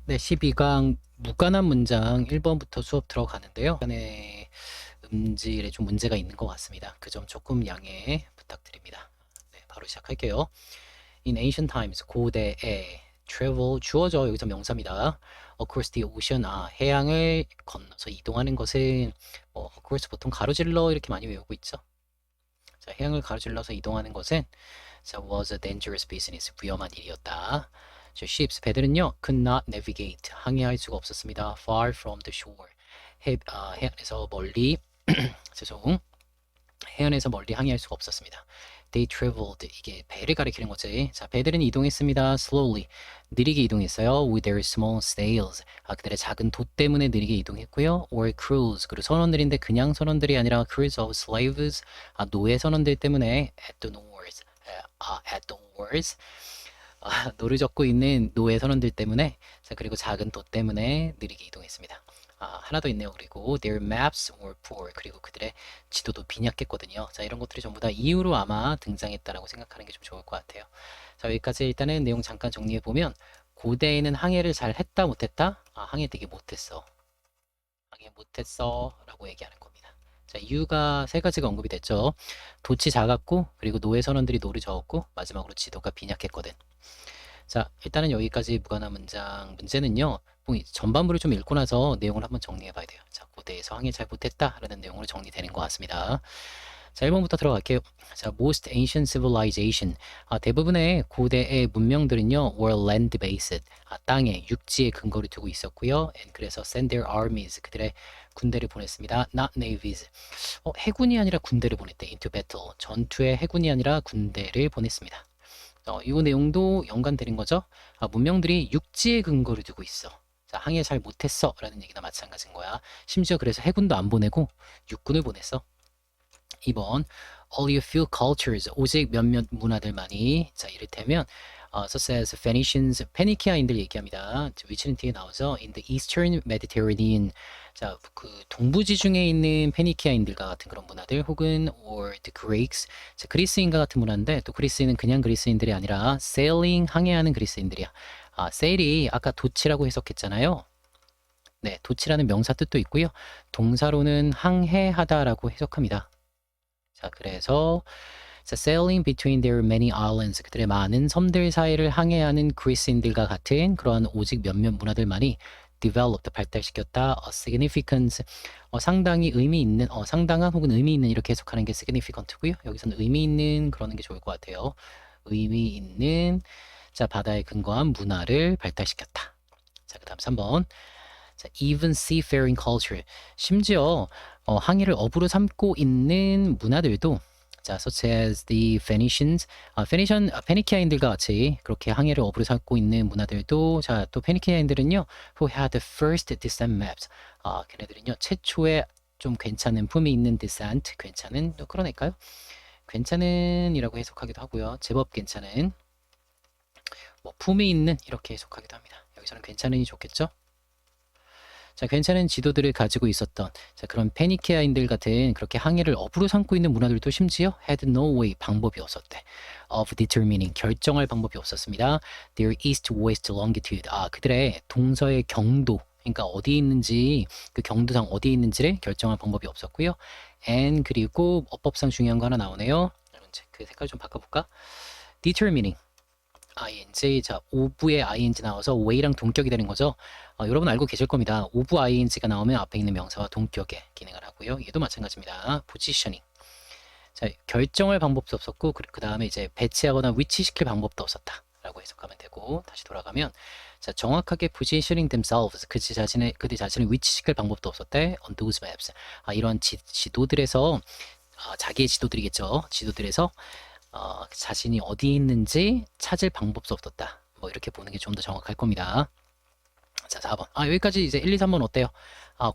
네, 12강 무관한 문장 1번부터 수업 들어가는데요. 간의 음질에 좀 문제가 있는 것 같습니다. 그 점 조금 양해 부탁드립니다. 네, 바로 시작할게요. In ancient times, 고대에 travel 주어져 여기서 명사입니다. Across the ocean, 해양을 건너서 이동하는 것은 across 보통 가로질러 이렇게 많이 외우고 있죠. 자, 해양을 가로질러서 이동하는 것은 자, was a dangerous business, 위험한 일이었다. 저 ships, 배들은요, could not navigate, 항해할 수가 없었습니다. far from the shore, 해안에서 멀리, 죄송, 해안에서 멀리 항해할 수가 없었습니다. They traveled, 이게 배를 가리키는 거지. 자, 배들은 이동했습니다. slowly, 느리게 이동했어요. with their small sails, 그들의 작은 돛 때문에 느리게 이동했고요. or crews, 그리고 선원들인데 그냥 선원들이 아니라 crews of slaves, 노예 선원들 때문에 at the oars, at the oars, 노를 젓고 있는 노예 선원들 때문에, 자, 그리고 작은 돛 때문에 느리게 이동했습니다. 하나 더 있네요. 그리고 their maps were poor, 그리고 그들의 지도도 빈약했거든요. 자, 이런 것들이 전부 다 이유로 아마 등장했다라고 생각하는 게 좀 좋을 것 같아요. 자, 여기까지 일단은 내용 잠깐 정리해 보면, 고대에는 항해를 잘 했다 못했다? 항해 되게 못했어. 항해 못했어 라고 얘기하는 겁니다. 자, 이유가 세 가지가 언급이 됐죠. 돛이 작았고, 그리고 노예 선원들이 노를 저었고, 마지막으로 지도가 빈약했거든. 자, 일단은 여기까지 무관한 문장. 문제는요, 전반부를 좀 읽고 나서 내용을 한번 정리해 봐야 돼요. 자, 고대에서 항해 잘 못했다라는 내용으로 정리되는 것 같습니다. 자, 1번부터 들어갈게요. 자, most ancient civilization. 대부분의 고대의 문명들은요, were land-based. 땅에, 육지에 근거를 두고 있었고요. and 그래서 send their armies. 그들의 군대를 보냈습니다. not navies. 해군이 아니라 군대를 보냈대. into battle. 전투에 해군이 아니라 군대를 보냈습니다. 이 내용도 연관되는 거죠. 문명들이 육지에 근거를 두고 있어. 자, 항해 잘 못했어 라는 얘기나 마찬가지인 거야. 심지어 그래서 해군도 안 보내고 육군을 보냈어. 2번 only a few cultures, 오직 몇몇 문화들만이, 자, 이를테면 such as Phoenicians, 페니키아인들 얘기합니다. 위치는 뒤에 나오죠. in the Eastern Mediterranean, 자, 그 동부지중해에 있는 페니키아인들과 같은 그런 문화들, 혹은 or the Greeks, 자, 그리스인과 같은 문화인데, 또 그리스인은 그냥 그리스인들이 아니라 sailing, 항해하는 그리스인들이야. sail이 아까 도치라고 해석했잖아요. 네, 도치라는 명사 뜻도 있고요. 동사로는 항해하다라고 해석합니다. 자, 그래서 sailing between their many islands, 그들의 많은 섬들 사이를 항해하는 그리스인들과 같은 그러한 오직 몇몇 문화들만이 developed, 발달시켰다. significant, 상당히 의미 있는, 상당한 혹은 의미 있는, 이렇게 해석하는 게 significant고요. 여기서는 의미 있는, 그러는 게 좋을 것 같아요. 의미 있는, 자, 바다에 근거한 문화를 발달시켰다. 자, 그 다음 3번. 자, even seafaring culture, 심지어 항해를 업으로 삼고 있는 문화들도, 자, such as the Phoenicians, 페니키아인들과 같이 그렇게 항해를 업으로 삼고 있는 문화들도, 자, 또 페니키아인들은요, who had the first descent maps, 걔네들은요, 최초의 좀 괜찮은, 품이 있는 descent, 괜찮은, 또 그러니까요, 괜찮은이라고 해석하기도 하고요, 제법 괜찮은, 품이 있는, 이렇게 해석하기도 합니다. 여기서는 괜찮은이 좋겠죠? 자, 괜찮은 지도들을 가지고 있었던, 자, 그런 페니케아인들 같은 그렇게 항해를 업으로 삼고 있는 문화들도 심지어 had no way, 방법이 없었대. of determining, 결정할 방법이 없었습니다. their east-west longitude, 그들의 동서의 경도, 그러니까 어디 있는지, 그 경도상 어디에 있는지를 결정할 방법이 없었고요. and 그리고 어법상 중요한 거 하나 나오네요. 여러분, 그 색깔 좀 바꿔볼까? determining, ing, 자, 오부에 ing 나와서 way랑 동격이 되는 거죠. 여러분 알고 계실 겁니다. 오부 ing가 나오면 앞에 있는 명사와 동격의 기능을 하고요. 얘도 마찬가지입니다. positioning. 자, 결정할 방법도 없었고, 그 다음에 이제 배치하거나 위치시킬 방법도 없었다 라고 해석하면 되고, 다시 돌아가면, 자, 정확하게 positioning themselves, 그들 자신을 위치시킬 방법도 없었대. on those maps, 이런 지도들에서, 자기의 지도들이겠죠. 지도들에서 자신이 어디 있는지 찾을 방법도 없었다. 뭐 이렇게 보는 게 좀 더 정확할 겁니다. 자, 4번. 여기까지 이제 1, 2, 3번 어때요?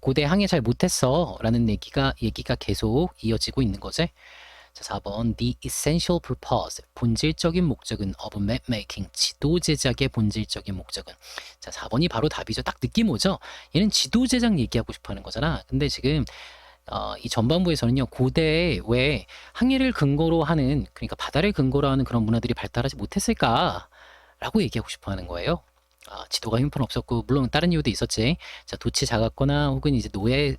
고대 항해 잘 못했어 라는 얘기가 계속 이어지고 있는 거지. 자, 4번. The essential purpose, 본질적인 목적은 of map making, 지도 제작의 본질적인 목적은. 자, 4번이 바로 답이죠. 딱 느낌 오죠? 얘는 지도 제작 얘기하고 싶어 하는 거잖아. 근데 지금 이 전반부에서는요, 고대에 왜 항해를 근거로 하는, 그러니까 바다를 근거로 하는 그런 문화들이 발달하지 못했을까 라고 얘기하고 싶어 하는 거예요. 지도가 형편없었고 물론 다른 이유도 있었지. 자, 도치 작았거나 혹은 이제 노예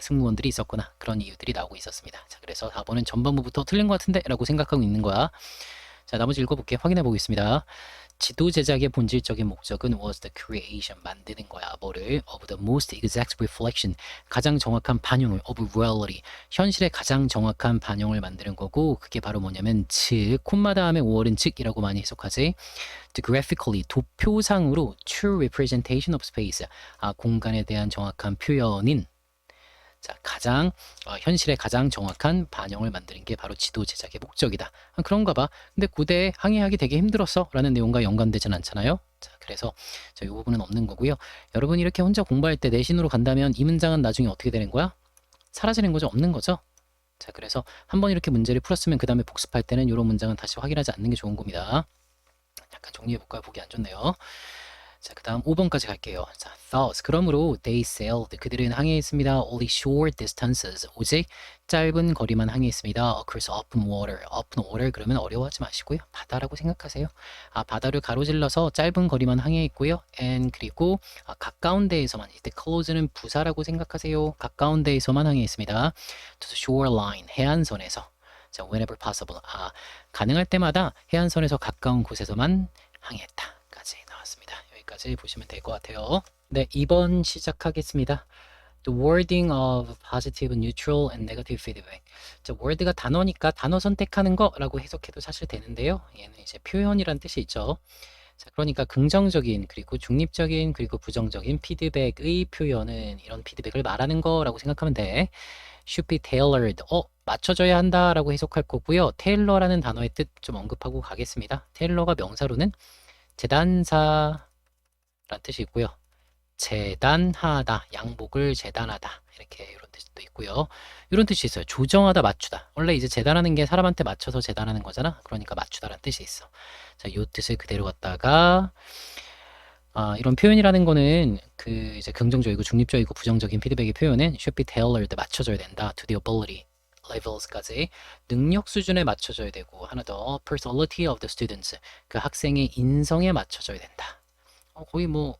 승무원들이 있었거나 그런 이유들이 나오고 있었습니다. 자, 그래서 4번은 전반부부터 틀린 것 같은데 라고 생각하고 있는 거야. 자, 나머지 읽어볼게. 확인해 보겠습니다. 지도 제작의 본질적인 목적은 was the creation, 만드는 거야. 뭐를? of the most exact reflection, 가장 정확한 반영을, of reality, 현실의 가장 정확한 반영을 만드는 거고, 그게 바로 뭐냐면 즉, 콤마 다음에 5월은 즉이라고 많이 해석하지. to graphically, 도표상으로 true representation of space, 공간에 대한 정확한 표현인, 자, 가장 현실의 가장 정확한 반영을 만드는 게 바로 지도 제작의 목적이다. 그런가 봐. 근데 고대에 항해하기 되게 힘들었어 라는 내용과 연관되진 않잖아요. 자, 그래서 이 부분은 없는 거고요. 여러분이 이렇게 혼자 공부할 때 내신으로 간다면 이 문장은 나중에 어떻게 되는 거야? 사라지는 거죠? 없는 거죠? 자, 그래서 한번 이렇게 문제를 풀었으면 그 다음에 복습할 때는 이런 문장은 다시 확인하지 않는 게 좋은 겁니다. 약간 정리해볼까요? 보기 안 좋네요. 자, 그 다음 5번까지 갈게요. 자, thus, 그러므로 they sailed, 그들은 항해했습니다. only short distances, 오직 짧은 거리만 항해했습니다. across open water, open water 그러면 어려워하지 마시고요. 바다라고 생각하세요. 바다를 가로질러서 짧은 거리만 항해했고요. and 그리고 가까운 데에서만, 이때 close는 부사라고 생각하세요. 가까운 데에서만 항해했습니다. to the shoreline, 해안선에서. 자, whenever possible, 가능할 때마다 해안선에서 가까운 곳에서만 항해했다까지 나왔습니다. 여기까지 보시면 될 것 같아요. 네, 2번 시작하겠습니다. The wording of positive, neutral, and negative feedback. 자, word가 단어니까 단어 선택하는 거라고 해석해도 사실 되는데요. 얘는 이제 표현이란 뜻이 있죠. 자, 그러니까 긍정적인 그리고 중립적인 그리고 부정적인 피드백의 표현은 이런 피드백을 말하는 거라고 생각하면 돼. should be tailored. 맞춰져야 한다라고 해석할 거고요. 테일러라는 단어의 뜻 좀 언급하고 가겠습니다. 테일러가 명사로는 재단사란 뜻이 있고요. 재단하다, 양복을 재단하다 이렇게 이런 뜻도 있고요. 이런 뜻이 있어요. 조정하다, 맞추다. 원래 이제 재단하는 게 사람한테 맞춰서 재단하는 거잖아. 그러니까 맞추다라는 뜻이 있어. 자, 이 뜻을 그대로 갖다가 이런 표현이라는 거는 그 이제 긍정적이고 중립적이고 부정적인 피드백의 표현은 should be tailored, 맞춰져야 된다. to the ability levels까지 능력 수준에 맞춰져야 되고, 하나 더 personality of the students, 그 학생의 인성에 맞춰져야 된다. 거의 뭐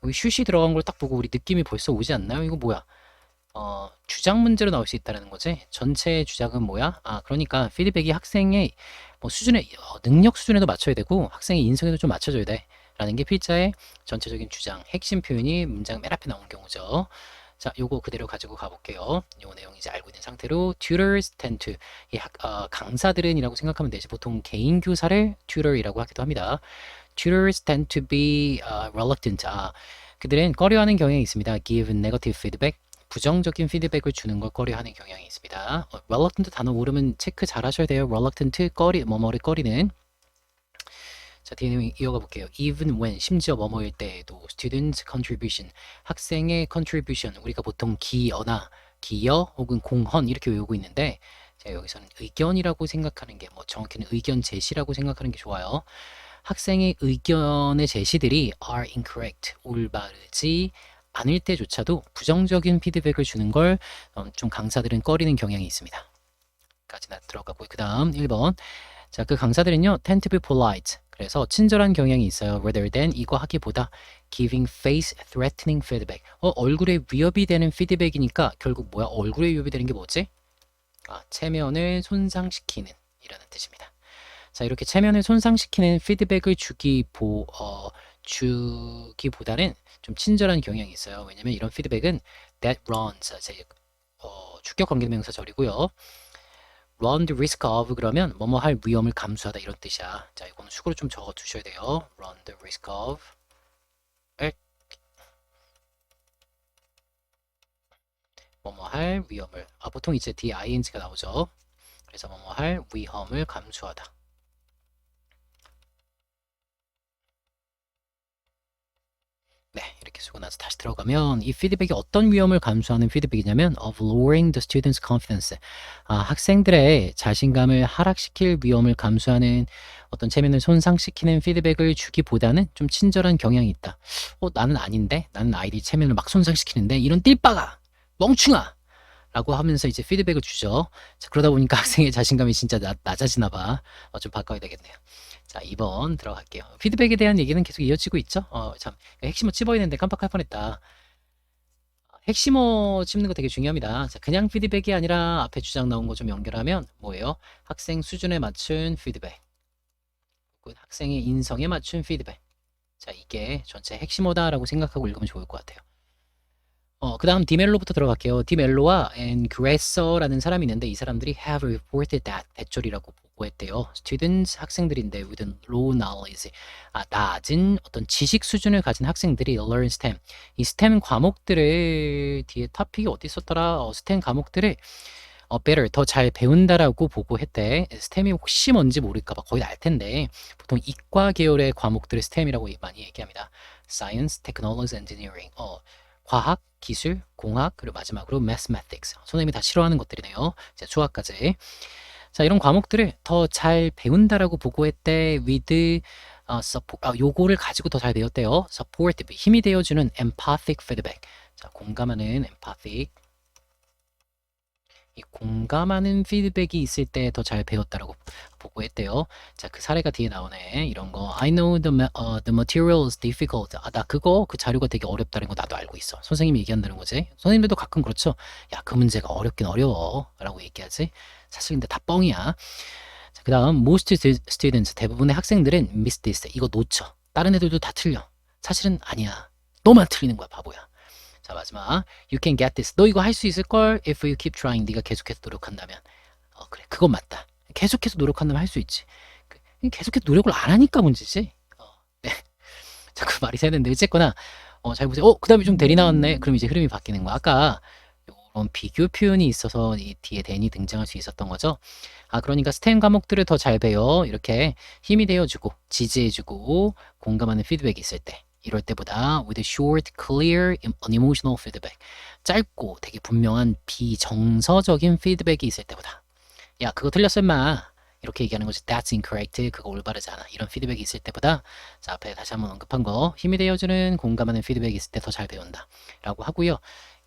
여기 슛이 들어간 걸 딱 보고 우리 느낌이 벌써 오지 않나요? 이거 뭐야? 주장 문제로 나올 수 있다는 거지. 전체 주장은 뭐야? 그러니까 피드백이 학생의 뭐 수준에 능력 수준에도 맞춰야 되고 학생의 인성에도 좀 맞춰줘야 돼. 라는 게 필자의 전체적인 주장, 핵심 표현이 문장 맨 앞에 나온 경우죠. 자, 요거 그대로 가지고 가볼게요. 요 내용 이제 알고 있는 상태로 tutors tend to, 강사들은 이라고 생각하면 되지. 보통 개인 교사를 tutor이라고 하기도 합니다. tutors tend to be reluctant. 그들은 꺼려하는 경향이 있습니다. give negative feedback, 부정적인 피드백을 주는 걸 꺼려하는 경향이 있습니다. reluctant 단어 모르면 체크 잘 하셔야 돼요. reluctant, 뭐뭐를 꺼리는. 자, 뒤에 내용 이어가 볼게요. even when, 심지어 뭐뭐일 때에도 students contribution, 학생의 contribution, 우리가 보통 기여나 기여 혹은 공헌 이렇게 외우고 있는데, 자, 여기서는 의견이라고 생각하는 게, 뭐 정확히는 의견 제시라고 생각하는 게 좋아요. 학생의 의견의 제시들이 are incorrect, 올바르지 않을 때조차도 부정적인 피드백을 주는 걸 좀 강사들은 꺼리는 경향이 있습니다. 까지 들어가고, 그 다음 1번. 자, 그 강사들은요 tend to be polite, 그래서 친절한 경향이 있어요. rather than, 이거 하기보다 giving face threatening feedback, 얼굴에 위협이 되는 피드백이니까 결국 뭐야? 얼굴에 위협이 되는 게 뭐지? 체면을 손상시키는 이라는 뜻입니다. 자, 이렇게 체면을 손상시키는 피드백을 주기보다는 좀 친절한 경향이 있어요. 왜냐면 이런 피드백은 that runs, 주격 관계명사 절이고요. run the risk of, 그러면 뭐뭐 할 위험을 감수하다 이런 뜻이야. 자, 이거는 수고로 좀 적어 두셔야 돼요. run the risk of, 뭐뭐 할 위험을, 보통 이제 뒤에 ing가 나오죠. 그래서 뭐뭐 할 위험을 감수하다. 네, 이렇게 쓰고 나서 다시 들어가면 이 피드백이 어떤 위험을 감수하는 피드백이냐면 of lowering the student's confidence, 학생들의 자신감을 하락시킬 위험을 감수하는 어떤 체면을 손상시키는 피드백을 주기보다는 좀 친절한 경향이 있다. 나는 아닌데? 나는 아이들이 체면을 막 손상시키는데 이런 띨빠가 멍충아 라고 하면서 이제 피드백을 주죠. 자, 그러다 보니까 학생의 자신감이 진짜 낮아지나 봐. 좀 바꿔야 되겠네요. 자, 자, 2번 들어갈게요. 피드백에 대한 얘기는 계속 이어지고 있죠. 참 핵심어 찝어야 되는데 깜빡할 뻔했다. 핵심어 찝는 거 되게 중요합니다. 자, 그냥 피드백이 아니라 앞에 주장 나온 거 좀 연결하면 뭐예요? 학생 수준에 맞춘 피드백, 혹은 학생의 인성에 맞춘 피드백. 자, 이게 전체 핵심어다라고 생각하고 읽으면 좋을 것 같아요. 그 다음 디멜로부터 들어갈게요. 디멜로와 앤 그레서라는 사람이 있는데 이 사람들이 have reported that 대절이라고 보고했대요. students 학생들인데 with low knowledge 낮은 어떤 지식 수준을 가진 학생들이 learn STEM 이 STEM 과목들을 뒤에 토픽이 어디 있었더라? STEM 과목들을 better 더 잘 배운다라고 보고했대. STEM이 혹시 뭔지 모를까봐 거의 알 텐데 보통 이과 계열의 과목들을 STEM이라고 많이 얘기합니다. Science, Technology, Engineering 과학, 기술, 공학, 그리고 마지막으로 mathematics. 선생님이 다 싫어하는 것들이네요. 이제 수학까지. 자, 이런 과목들을 더 잘 배운다라고 보고했대. with support, 요거를 가지고 더 잘 배웠대요. support, 힘이 되어주는 empathic feedback. 자, 공감하는 empathic. 이 공감하는 피드백이 있을 때 더 잘 배웠다라고 보고했대요. 자, 그 사례가 뒤에 나오네. 이런 거. I know the material is difficult. 나 그 자료가 되게 어렵다는 거 나도 알고 있어. 선생님이 얘기한다는 거지. 선생님들도 가끔 그렇죠. 야, 그 문제가 어렵긴 어려워. 라고 얘기하지. 사실 근데 다 뻥이야. 자, 그 다음 most students 대부분의 학생들은 miss this. 이거 놓쳐. 다른 애들도 다 틀려. 사실은 아니야. 너만 틀리는 거야, 바보야. 자, 마지막 You can get this. 너 이거 할 수 있을걸? If you keep trying. 네가 계속해서 노력한다면. 그래, 그건 맞다. 계속해서 노력한다면 할 수 있지. 계속해서 노력을 안 하니까 문제지. 네. 자, 그 말이 새는데 어쨌거나 잘 보세요. 그 다음에 좀 대리 나왔네. 그럼 이제 흐름이 바뀌는 거야. 아까 이런 비교 표현이 있어서 이 뒤에 then이 등장할 수 있었던 거죠. 그러니까 스템 과목들을 더 잘 배워. 이렇게 힘이 되어주고 지지해주고 공감하는 피드백이 있을 때. 이럴 때보다 with a short, clear, unemotional feedback. 짧고 되게 분명한 비정서적인 피드백이 있을 때보다. 야, 그거 틀렸어 임마. 이렇게 얘기하는 거지. That's incorrect. 그거 올바르지 않아. 이런 피드백이 있을 때보다 자, 앞에 다시 한번 언급한 거 힘이 되어주는 공감하는 피드백이 있을 때 더 잘 배운다. 라고 하고요.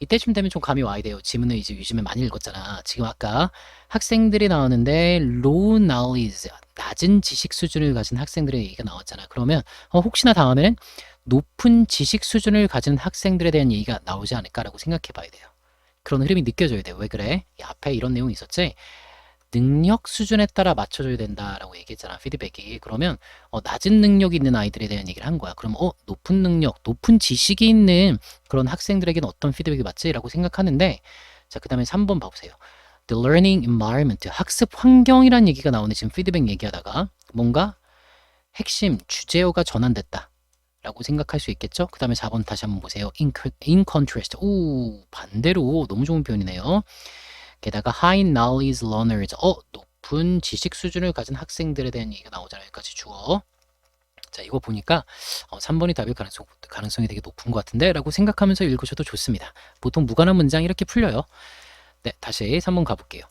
이때쯤 되면 좀 감이 와야 돼요. 지문을 이제 요즘에 많이 읽었잖아. 지금 아까 학생들이 나왔는데 low knowledge, 낮은 지식 수준을 가진 학생들의 얘기가 나왔잖아. 그러면 혹시나 다음에는 높은 지식 수준을 가진 학생들에 대한 얘기가 나오지 않을까라고 생각해 봐야 돼요. 그런 흐름이 느껴져야 돼요. 왜 그래? 앞에 이런 내용이 있었지? 능력 수준에 따라 맞춰줘야 된다라고 얘기했잖아. 피드백이. 그러면 낮은 능력이 있는 아이들에 대한 얘기를 한 거야. 그럼 높은 능력, 높은 지식이 있는 그런 학생들에게는 어떤 피드백이 맞지? 라고 생각하는데 자, 그 다음에 3번 봐보세요. The learning environment, 학습 환경이란 얘기가 나오네. 지금 피드백 얘기하다가 뭔가 핵심 주제어가 전환됐다 라고 생각할 수 있겠죠? 그 다음에 4번 다시 한번 보세요. in contrast. 반대로 너무 좋은 표현이네요. 게다가 high knowledge learners. 높은 지식 수준을 가진 학생들에 대한 얘기가 나오잖아요. 여기까지 주어. 자, 이거 보니까 3번이 답일 가능성이 되게 높은 것 같은데 라고 생각하면서 읽으셔도 좋습니다. 보통 무관한 문장 이렇게 풀려요. 네, 다시 3번 가볼게요.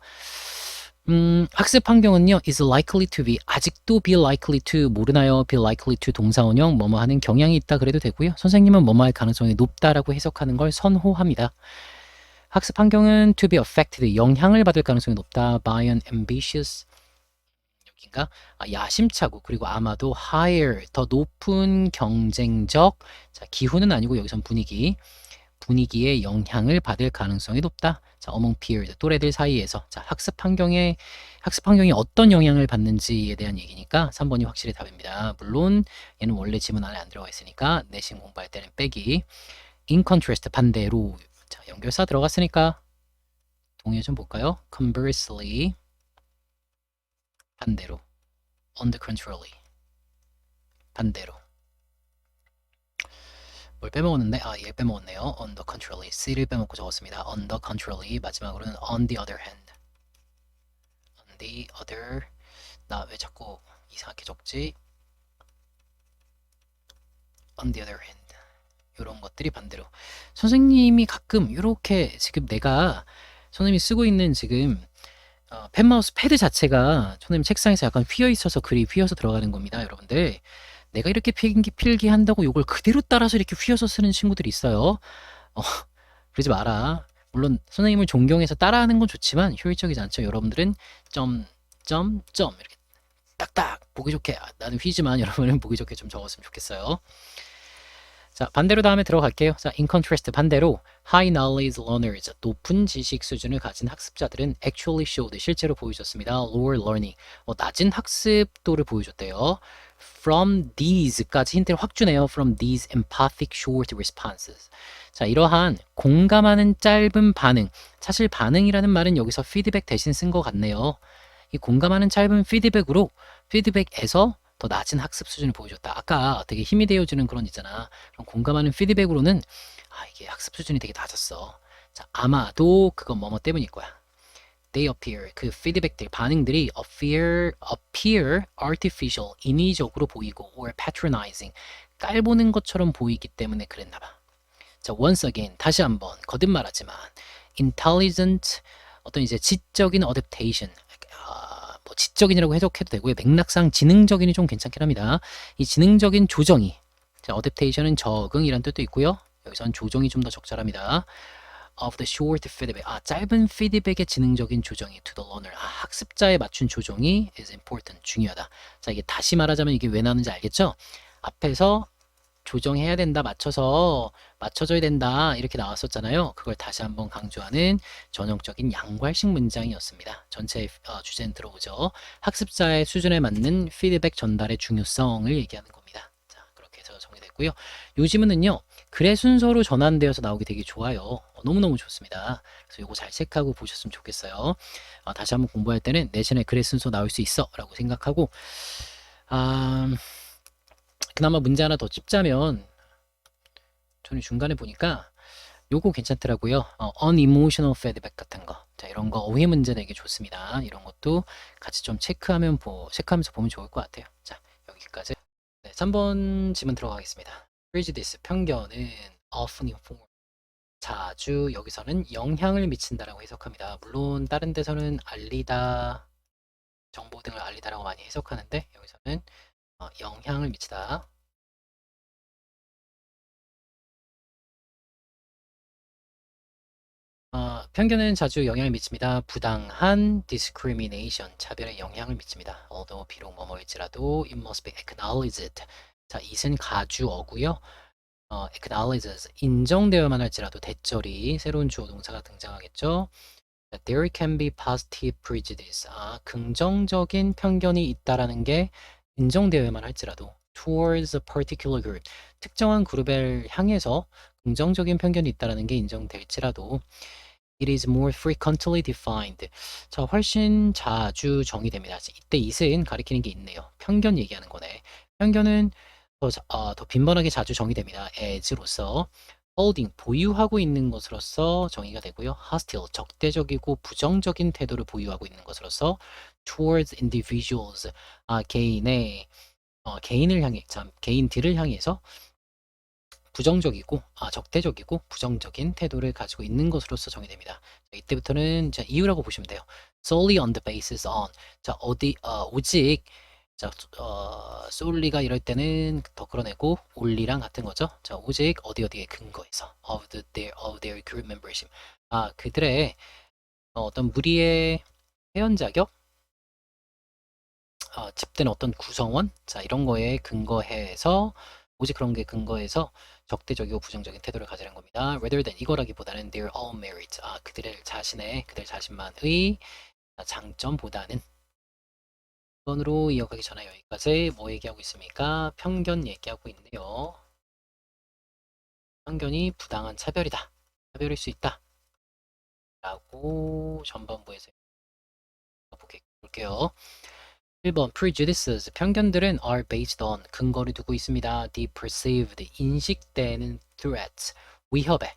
학습 환경은요 is likely to be 아직도 be likely to 모르나요? be likely to 동사원형 뭐뭐 하는 경향이 있다 그래도 되고요. 선생님은 뭐뭐 할 가능성이 높다라고 해석하는 걸 선호합니다. 학습 환경은 to be affected 영향을 받을 가능성이 높다 by an ambitious 여긴가? 야심차고 그리고 아마도 higher 더 높은 경쟁적 자, 기후는 아니고 여기선 분위기에 영향을 받을 가능성이 높다. 자, among peers 또래들 사이에서 자, 학습 환경이 어떤 영향을 받는지에 대한 얘기니까 3번이 확실히 답입니다. 물론 얘는 원래 지문 안에 안 들어가 있으니까 내신 공부할 때는 빼기. in contrast 반대로 자, 연결사 들어갔으니까 동의어 좀 볼까요? conversely 반대로 on the contrary 반대로 뭘 빼먹었는데 얘 빼먹었네요. on the contrary C를 빼먹고 적었습니다. on the contrary 마지막으로는 on the other hand on the other 나 왜 자꾸 이상하게 적지? on the other hand 이런 것들이 반대로 선생님이 가끔 이렇게 지금 내가 선생님이 쓰고 있는 지금 펜마우스 패드 자체가 선생님 책상에서 약간 휘어 있어서 글이 휘어서 들어가는 겁니다. 여러분들 내가 이렇게 필기한다고 이걸 그대로 따라서 이렇게 휘어서 쓰는 친구들이 있어요. 그러지 마라. 물론 선생님을 존경해서 따라하는 건 좋지만 효율적이지 않죠. 여러분들은 점 이렇게 딱딱 보기 좋게 나는 휘지만 여러분은 보기 좋게 좀 적었으면 좋겠어요. 자, 반대로 다음에 들어갈게요. 자, in contrast 반대로 high knowledge learners 높은 지식 수준을 가진 학습자들은 actually showed 실제로 보여줬습니다. lower learning 낮은 학습도를 보여줬대요. From these까지 힌트를 확 주네요. From these empathic short responses. 자, 이러한 공감하는 짧은 반응. 사실 반응이라는 말은 여기서 피드백 대신 쓴 것 같네요. 이 공감하는 짧은 피드백에서 더 낮은 학습 수준을 보여줬다. 아까 되게 힘이 되어주는 그런 있잖아. 그럼 공감하는 피드백으로는 이게 학습 수준이 되게 낮았어. 자, 아마도 그건 뭐뭐 때문일 거야. They appear 그 피드백들 반응들이 appear artificial 인위적으로 보이고 or patronizing 깔보는 것처럼 보이기 때문에 그랬나 봐. 자, once again 다시 한번 거듭말하지만 intelligent 어떤 이제 지적인 adaptation 뭐 지적인이라고 해석해도 되고요. 맥락상 지능적인이 좀 괜찮긴 합니다. 이 지능적인 조정이 자, adaptation은 적응이란 뜻도 있고요. 여기서는 조정이 좀 더 적절합니다. of the short feedback. 짧은 피드백의 지능적인 조정이 to the learner. 학습자에 맞춘 조정이 is important. 중요하다. 자, 이게 다시 말하자면 이게 왜 나오는지 알겠죠? 앞에서 조정해야 된다, 맞춰줘야 된다 이렇게 나왔었잖아요. 그걸 다시 한번 강조하는 전형적인 양괄식 문장이었습니다. 전체 주제는 들어오죠. 학습자의 수준에 맞는 피드백 전달의 중요성을 얘기하는 겁니다. 자, 그렇게 해서 정리됐고요. 요즘은요 글의 순서로 전환되어서 나오기 되게 좋아요. 너무너무 좋습니다. 그래서 이거 잘 체크하고 보셨으면 좋겠어요. 다시 한번 공부할 때는 내신에 글의 순서 나올 수 있어 라고 생각하고 그나마 문제 하나 더 찝자면 저는 중간에 보니까 요거 괜찮더라고요. unemotional feedback 같은 거. 자, 이런 거 어휘 문제 내기 좋습니다. 이런 것도 같이 좀 체크하면서 보면 좋을 것 같아요. 자, 여기까지. 네, 3번 지문 들어가겠습니다. prejudice 편견은 often inform 자주 여기서는 영향을 미친다라고 해석합니다. 물론 다른 데서는 알리다, 정보 등을 알리다라고 많이 해석하는데 여기서는 영향을 미치다. 편견은 자주 영향을 미칩니다. 부당한 discrimination, 차별에 영향을 미칩니다. 비록 뭐뭐일지라도 it must be acknowledged. 자, it은 가주어고요. acknowledges, 인정되어야만 할지라도 대절이 새로운 주어 동사가 등장하겠죠. There can be positive prejudice. 긍정적인 편견이 있다라는 게 인정되어야만 할지라도 towards a particular group. 특정한 그룹을 향해서 긍정적인 편견이 있다라는 게 인정될지라도 it is more frequently defined. 자, 훨씬 자주 정의됩니다. 이때 it은 가리키는 게 있네요. 편견 얘기하는 거네. 편견은 더 빈번하게 자주 정의됩니다. as로서 holding, 보유하고 있는 것으로서 정의가 되고요. hostile, 적대적이고 부정적인 태도를 보유하고 있는 것으로서 towards individuals, 개인을 향해, 개인들을 향해서 부정적이고 적대적이고 부정적인 태도를 가지고 있는 것으로서 정의됩니다. 이때부터는 이유라고 보시면 돼요. solely on the basis on. 자, 오직 solely가 이럴 때는 더 끌어내고 only랑 같은 거죠. 자, 오직 어디에 근거해서 of their group membership. 그들의 어떤 무리의 회원 자격, 집된 어떤 구성원, 자, 이런 거에 근거해서 오직 그런 게 근거해서 적대적이고 부정적인 태도를 가지는 겁니다. rather than 이거라기보다는 their own merit. 그들 자신만의 장점보다는. 2번으로 이어가기 전에 여기까지 뭐 얘기하고 있습니까? 편견 얘기하고 있네요. 편견이 부당한 차별이다. 차별일 수 있다. 라고 전반부에서 볼게요. 1번 prejudices 편견들은 are based on 근거를 두고 있습니다. the perceived 인식되는 threats 위협에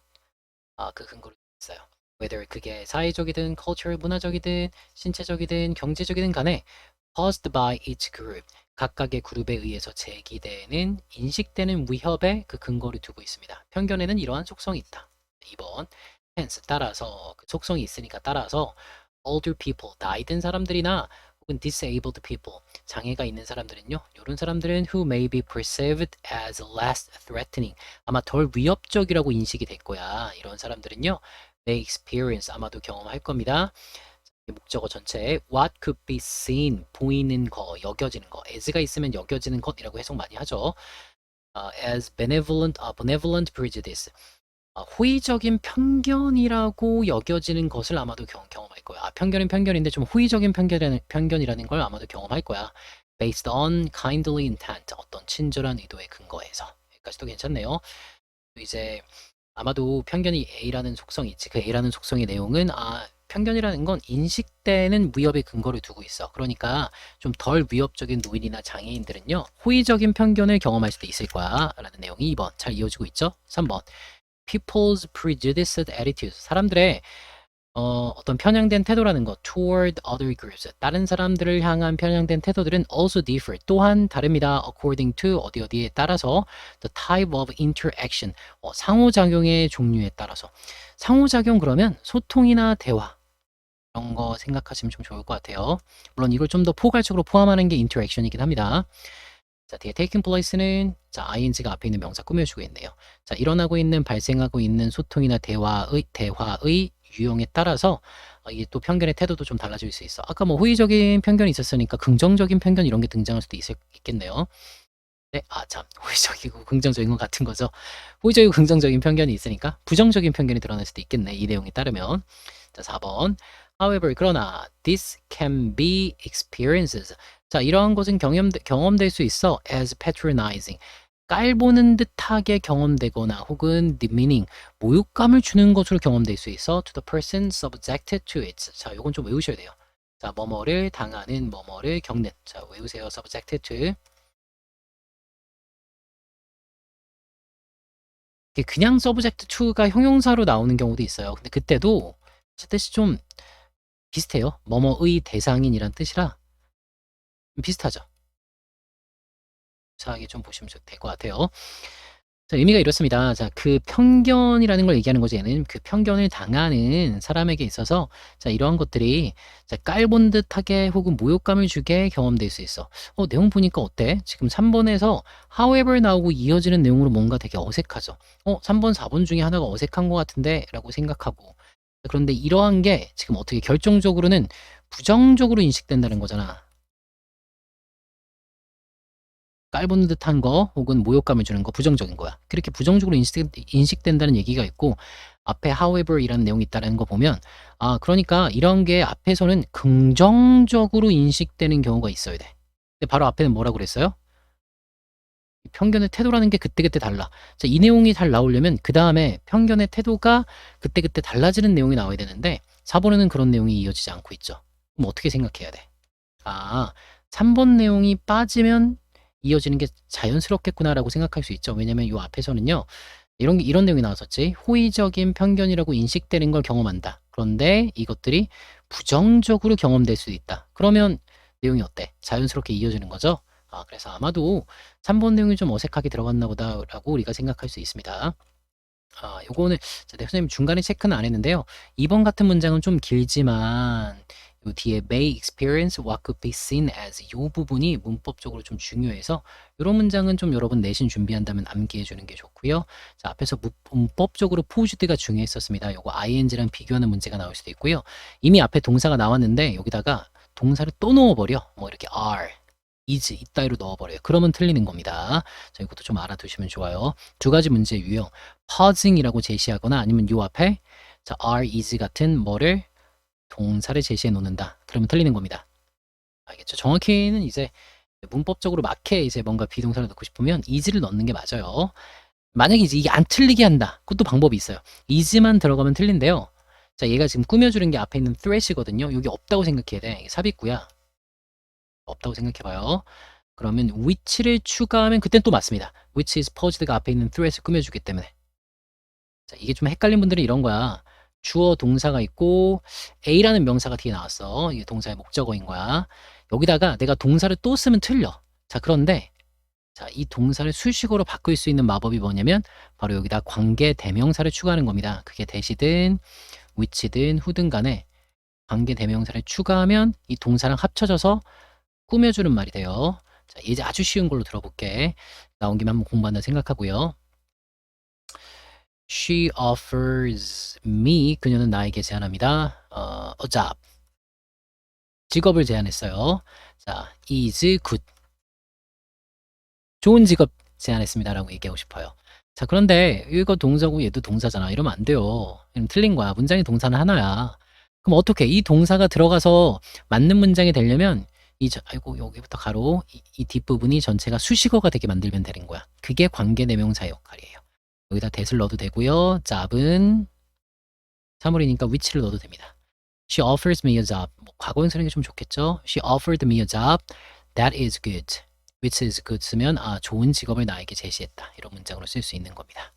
그 근거를 두고 있어요. whether 그게 사회적이든 cultural 문화적이든 신체적이든 경제적이든 간에 caused by each group 각각의 그룹에 의해서 제기되는 인식되는 위협에 그 근거를 두고 있습니다. 편견에는 이러한 속성이 있다. 2번 hence 따라서 그 속성이 있으니까 따라서 older people 나이 든 사람들이나 혹은 disabled people 장애가 있는 사람들은요. 이런 사람들은 who may be perceived as less threatening 아마 덜 위협적이라고 인식이 될 거야. 이런 사람들은요. may experience 아마도 경험할 겁니다. 목적어 전체에 what could be seen 보이는 거, 여겨지는 거, as가 있으면 여겨지는 것이라고 해석 많이 하죠. as benevolent prejudice. 호의적인 편견이라고 여겨지는 것을 아마도 경험할 거야. 편견은 편견인데 좀 호의적인 편견이라는 걸 아마도 경험할 거야. Based on kindly intent. 어떤 친절한 의도에 근거해서. 여기까지도 괜찮네요. 이제 아마도 편견이 A라는 속성이 있지. 그 A라는 속성의 내용은 편견이라는 건 인식되는 위협의 근거를 두고 있어. 그러니까 좀 덜 위협적인 노인이나 장애인들은요. 호의적인 편견을 경험할 수도 있을 거야. 라는 내용이 2번. 잘 이어지고 있죠? 3번. People's prejudiced attitudes. 사람들의 어떤 편향된 태도라는 것 toward other groups. 다른 사람들을 향한 편향된 태도들은 also differ. 또한 다릅니다. according to 어디에 따라서 the type of interaction. 상호작용의 종류에 따라서. 상호작용 그러면 소통이나 대화. 이런 거 생각하시면 좀 좋을 것 같아요. 물론 이걸 좀 더 포괄적으로 포함하는 게 interaction이긴 합니다. 자, 뒤에 taking place는 자, ing가 앞에 있는 명사 꾸며주고 있네요. 자, 일어나고 있는, 발생하고 있는 소통이나 대화의 유형에 따라서 이게 또 편견의 태도도 좀 달라질 수 있어. 아까 뭐 호의적인 편견이 있었으니까 긍정적인 편견 이런 게 등장할 수도 있겠네요. 네, 참, 호의적이고 긍정적인 것 같은 거죠. 호의적이고 긍정적인 편견이 있으니까 부정적인 편견이 드러날 수도 있겠네. 이 내용에 따르면. 자, 4번. However, 그러나 this can be experiences. 자, 이러한 것은 경험될 수 있어 as patronizing. 깔보는 듯하게 경험되거나 혹은 demeaning, 모욕감을 주는 것으로 경험될 수 있어 to the person subjected to it. 자, 요건 좀 외우셔야 돼요. 자, 뭐뭐를 당하는, 뭐뭐를 겪는. 자, 외우세요. subjected to. 이게 그냥 subject to가 형용사로 나오는 경우도 있어요. 근데 그때도 뜻이 좀 비슷해요. 뭐뭐의 대상인이란 뜻이라 비슷하죠. 자, 이게 좀 보시면 될 것 같아요. 자, 의미가 이렇습니다. 자, 그 편견이라는 걸 얘기하는 거지. 얘는 그 편견을 당하는 사람에게 있어서 자, 이러한 것들이 자, 깔본 듯하게 혹은 모욕감을 주게 경험될 수 있어. 내용 보니까 어때? 지금 3번에서 however 나오고 이어지는 내용으로 뭔가 되게 어색하죠. 3번, 4번 중에 하나가 어색한 것 같은데 라고 생각하고 그런데 이러한 게 지금 어떻게 결정적으로는 부정적으로 인식된다는 거잖아. 깔보는 듯한 거 혹은 모욕감을 주는 거 부정적인 거야. 그렇게 부정적으로 인식된다는 얘기가 있고 앞에 however이라는 내용이 있다는 거 보면 그러니까 이런 게 앞에서는 긍정적으로 인식되는 경우가 있어야 돼. 근데 바로 앞에는 뭐라고 그랬어요? 편견의 태도라는 게 그때그때 달라. 자, 이 내용이 잘 나오려면 그 다음에 편견의 태도가 그때그때 달라지는 내용이 나와야 되는데 4번에는 그런 내용이 이어지지 않고 있죠. 그럼 어떻게 생각해야 돼? 3번 내용이 빠지면 이어지는 게 자연스럽겠구나라고 생각할 수 있죠. 왜냐면 요 앞에서는요. 이런 내용이 나왔었지. 호의적인 편견이라고 인식되는 걸 경험한다. 그런데 이것들이 부정적으로 경험될 수도 있다. 그러면 내용이 어때? 자연스럽게 이어지는 거죠. 그래서 아마도 3번 내용이 좀 어색하게 들어갔나 보다라고 우리가 생각할 수 있습니다. 요거는 네, 선생님 중간에 체크는 안 했는데요. 2번 같은 문장은 좀 길지만 요 뒤에 may experience what could be seen as 요 부분이 문법적으로 좀 중요해서 이런 문장은 좀 여러분 내신 준비한다면 암기해 주는 게 좋고요. 자, 앞에서 문법적으로 포즈드가 중요했었습니다. 요거 ing랑 비교하는 문제가 나올 수도 있고요. 이미 앞에 동사가 나왔는데 여기다가 동사를 또 넣어버려. 뭐 이렇게 are is 이따위로 넣어버려요. 그러면 틀리는 겁니다. 자, 이것도 좀 알아두시면 좋아요. 두 가지 문제 유형. pausing이라고 제시하거나 아니면 요 앞에 자, are, is 같은 뭐를 동사를 제시해 놓는다. 그러면 틀리는 겁니다. 알겠죠? 정확히는 이제 문법적으로 맞게 이제 뭔가 비동사를 넣고 싶으면 is를 넣는 게 맞아요. 만약에 이제 이게 안 틀리게 한다. 그것도 방법이 있어요. is만 들어가면 틀린데요. 자, 얘가 지금 꾸며주는 게 앞에 있는 threat이거든요. 여기 없다고 생각해야 돼. 이게 삽입구야. 없다고 생각해봐요. 그러면 which를 추가하면 그땐 또 맞습니다. which is posed가 앞에 있는 threat을 꾸며주기 때문에. 자, 이게 좀 헷갈린 분들은 이런 거야. 주어 동사가 있고 A라는 명사가 뒤에 나왔어. 이게 동사의 목적어인 거야. 여기다가 내가 동사를 또 쓰면 틀려. 자, 그런데 자, 이 동사를 수식어로 바꿀 수 있는 마법이 뭐냐면 바로 여기다 관계 대명사를 추가하는 겁니다. 그게 대시든 which든 who든 간에 관계 대명사를 추가하면 이 동사랑 합쳐져서 꾸며주는 말이 돼요. 자, 이제 아주 쉬운 걸로 들어볼게. 나온 김에 한번 공부한다 생각하고요. She offers me, 그녀는 나에게 제안합니다. A job. 직업을 제안했어요. 자, is good. 좋은 직업 제안했습니다라고 얘기하고 싶어요. 자, 그런데 이거 동사고 얘도 동사잖아. 이러면 안 돼요. 이러면 틀린 거야. 문장의 동사는 하나야. 그럼 어떻게 이 동사가 들어가서 맞는 문장이 되려면 아이고 여기부터 가로 이 뒷부분이 전체가 수식어가 되게 만들면 되는 거야. 그게 관계대명사의 역할이에요. 여기다 that을 넣어도 되고요. 잡은 사물이니까 which를 넣어도 됩니다. She offers me a job. 뭐 과거형 쓰는 게 좀 좋겠죠. She offered me a job. That is good. Which is good 쓰면 좋은 직업을 나에게 제시했다. 이런 문장으로 쓸 수 있는 겁니다.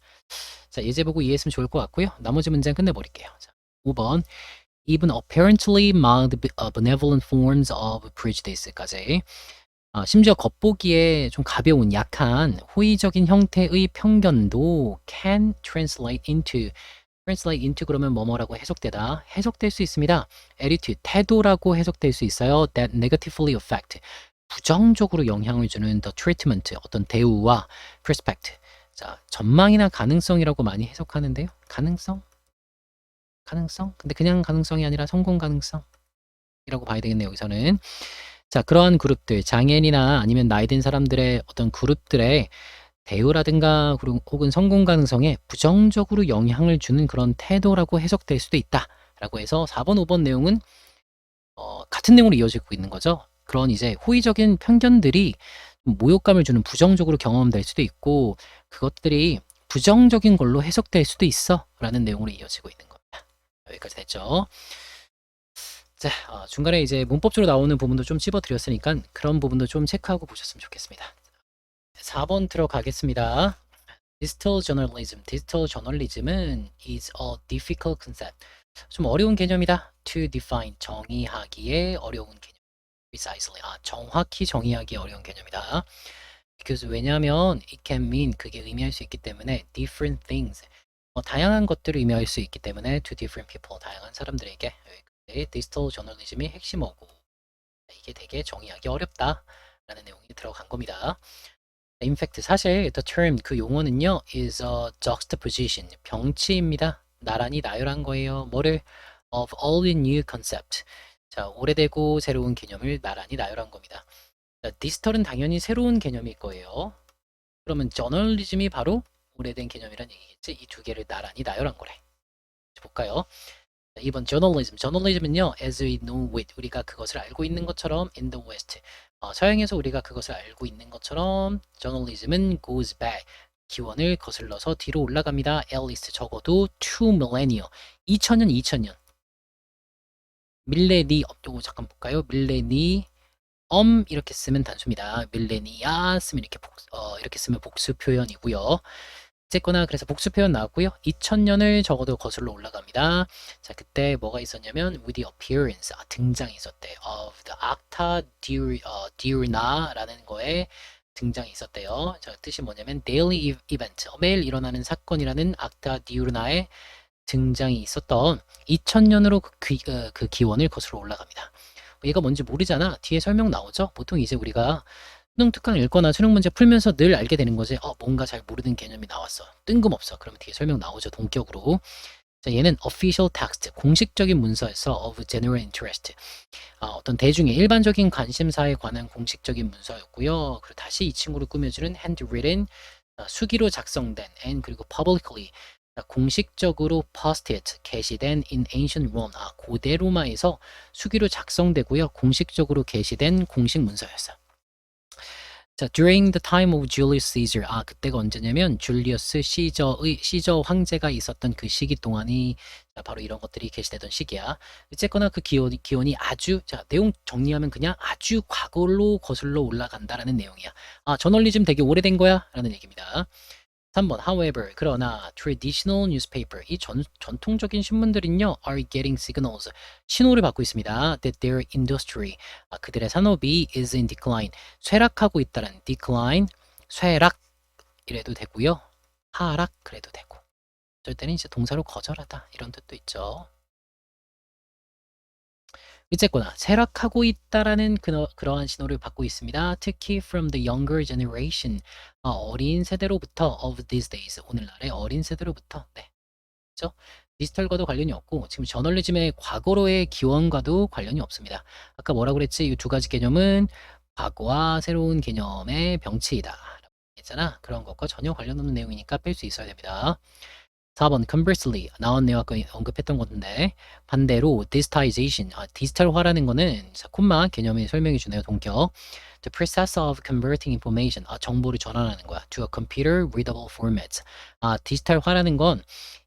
자, 예제 보고 이해했으면 좋을 것 같고요. 나머지 문장 끝내버릴게요. 자, 5번. Even apparently mild benevolent forms of prejudice까지. 심지어 겉보기에 좀 가벼운 약한 호의적인 형태의 편견도 can translate into 그러면 뭐뭐라고 해석될 수 있습니다. attitude 태도라고 해석될 수 있어요. that negatively affect 부정적으로 영향을 주는 the treatment 어떤 대우와 prospect 자 전망이나 가능성이라고 많이 해석하는데요. 가능성 근데 그냥 가능성이 아니라 성공 가능성이라고 봐야 되겠네요. 여기서는 자 그러한 그룹들 장애인이나 아니면 나이 든 사람들의 어떤 그룹들의 대우라든가 혹은 성공 가능성에 부정적으로 영향을 주는 그런 태도라고 해석될 수도 있다라고 해서 4번, 5번 내용은 같은 내용으로 이어지고 있는 거죠. 그런 이제 호의적인 편견들이 모욕감을 주는 부정적으로 경험될 수도 있고 그것들이 부정적인 걸로 해석될 수도 있어 라는 내용으로 이어지고 있는 겁니다. 여기까지 됐죠. 자, 중간에 이제 문법적으로 나오는 부분도 좀 찝어드렸으니까 그런 부분도 좀 체크하고 보셨으면 좋겠습니다. 4번 들어가겠습니다. 디지털 저널리즘. 디지털 저널리즘은 is a difficult concept. 좀 어려운 개념이다. to define. 정의하기에 어려운 개념. precisely. 정확히 정의하기 어려운 개념이다. because 왜냐하면 it can mean 그게 의미할 수 있기 때문에 different things. 다양한 것들을 의미할 수 있기 때문에 to different people. 다양한 사람들에게 디지털 저널리즘이 핵심어고 이게 되게 정의하기 어렵다라는 내용이 들어간 겁니다. In fact, 사실 the term 그 용어는요 is a juxtaposition 병치입니다. 나란히 나열한 거예요. 뭐를 of all the new concept. 자, 오래되고 새로운 개념을 나란히 나열한 겁니다. 자, 디지털은 당연히 새로운 개념일 거예요. 그러면 저널리즘이 바로 오래된 개념이란 얘기겠지. 이 두 개를 나란히 나열한 거래. 볼까요? 자, 2번 journalism. journalism은요 as we know it 우리가 그것을 알고 있는 것처럼 in the West 서양에서 우리가 그것을 알고 있는 것처럼 journalism은 goes back 기원을 거슬러서 뒤로 올라갑니다. at least 적어도 2 millennia 2000년 밀레니 요거 잠깐 볼까요? 밀레니 이렇게 쓰면 단수입니다. 밀레니아 쓰면 이렇게 쓰면 복수 표현이고요. 어쨌거나 그래서 복수 표현 나왔고요. 2000년을 적어도 거슬러 올라갑니다. 자, 그때 뭐가 있었냐면 with the appearance 등장이 있었대. of the acta diurna라는 거에 등장이 있었대요. 자, 뜻이 뭐냐면 daily event 매일 일어나는 사건이라는 acta diurna의 등장이 있었던 2000년으로 그 기원을 거슬러 올라갑니다. 얘가 뭔지 모르잖아. 뒤에 설명 나오죠. 보통 이제 우리가 수능 특강 읽거나 수능 문제 풀면서 늘 알게 되는 거지. 뭔가 잘 모르는 개념이 나왔어. 뜬금없어. 그러면 뒤에 설명 나오죠. 동격으로. 자, 얘는 official text, 공식적인 문서에서 of general interest. 어떤 대중의 일반적인 관심사에 관한 공식적인 문서였고요. 그리고 다시 이 친구를 꾸며주는 handwritten, 수기로 작성된, and 그리고 publicly, 공식적으로 posted, 게시된 in ancient Rome, 고대 로마에서 수기로 작성되고요. 공식적으로 게시된 공식 문서였어요. 자, during the time of Julius Caesar. 그때가 언제냐면 줄리어스 시저 황제가 있었던 그 시기 동안이 바로 이런 것들이 게시되던 시기야. 어쨌거나 그 기원이 아주 내용 정리하면 그냥 아주 과거로 거슬러 올라간다라는 내용이야. 저널리즘 되게 오래된 거야 라는 얘기입니다. 3번 however 그러나 traditional newspaper 이 전통적인 신문들은요 are getting signals 신호를 받고 있습니다. that their industry 그들의 산업이 is in decline 쇠락하고 있다는 decline 쇠락 이래도 되고요. 하락 그래도 되고 어쩔 때는 이제 동사로 거절하다 이런 뜻도 있죠. 어쨌거나 쇠락하고 있다라는 그러한 신호를 받고 있습니다. 특히 from the younger generation 어린 세대로부터 of these days 오늘날의 어린 세대로부터 네. 그렇죠? 디지털과도 관련이 없고 지금 저널리즘의 과거로의 기원과도 관련이 없습니다. 아까 뭐라고 그랬지? 이 두 가지 개념은 과거와 새로운 개념의 병치이다 라고 했잖아. 그런 것과 전혀 관련 없는 내용이니까 뺄 수 있어야 됩니다. 4번 conversely 나왔네요. 아까 언급했던 건데 반대로 digitization 디지털화라는 거는 자, 콤마 개념이 설명해 주네요. 동격 the process of converting information 정보를 전환하는 거야 to a computer readable format 디지털화라는 건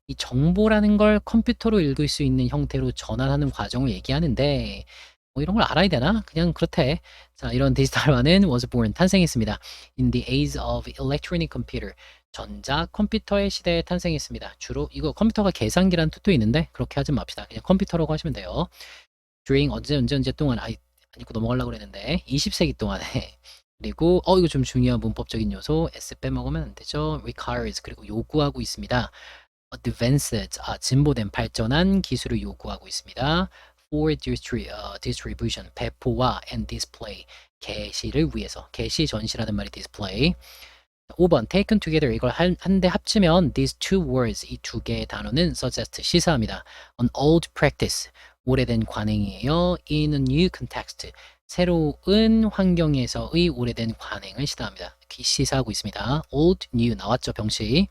이 정보라는 걸 컴퓨터로 읽을 수 있는 형태로 전환하는 과정을 얘기하는데 뭐 이런 걸 알아야 되나? 그냥 그렇대. 자, 이런 디지털화는 was born 탄생했습니다. In the age of electronic computer 전자 컴퓨터의 시대에 탄생했습니다. 주로 이거 컴퓨터가 계산기라는 뜻도 있는데 그렇게 하지 맙시다. 그냥 컴퓨터라고 하시면 돼요. during 언제 동안 안 읽고 넘어가려고 그랬는데 20세기 동안에 그리고 이거 좀 중요한 문법적인 요소 S 빼먹으면 안 되죠. requires 그리고 요구하고 있습니다. advanced 진보된 발전한 기술을 요구하고 있습니다. for distribution 배포와 and display 게시를 위해서 게시 전시라는 말이 display 5번 taken together 이걸 한데 합치면 these two words 이 두 개의 단어는 suggest 시사합니다. an old practice 오래된 관행이에요. in a new context 새로운 환경에서의 오래된 관행을 시사하고 있습니다. old, new 나왔죠 병식.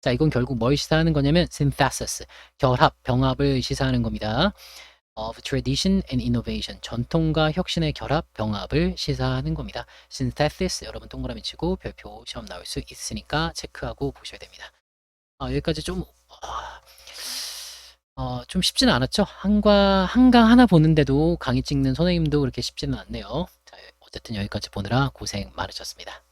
자 이건 결국 뭘 시사하는 거냐면 synthesis 결합, 병합을 시사하는 겁니다. of tradition and innovation 전통과 혁신의 결합, 병합을 시사하는 겁니다. synthesis 여러분 동그라미 치고 별표 시험 나올 수 있으니까 체크하고 보셔야 됩니다. 여기까지 좀 쉽지는 않았죠. 한강 하나 보는데도 강의 찍는 선생님도 그렇게 쉽지는 않네요. 자, 어쨌든 여기까지 보느라 고생 많으셨습니다.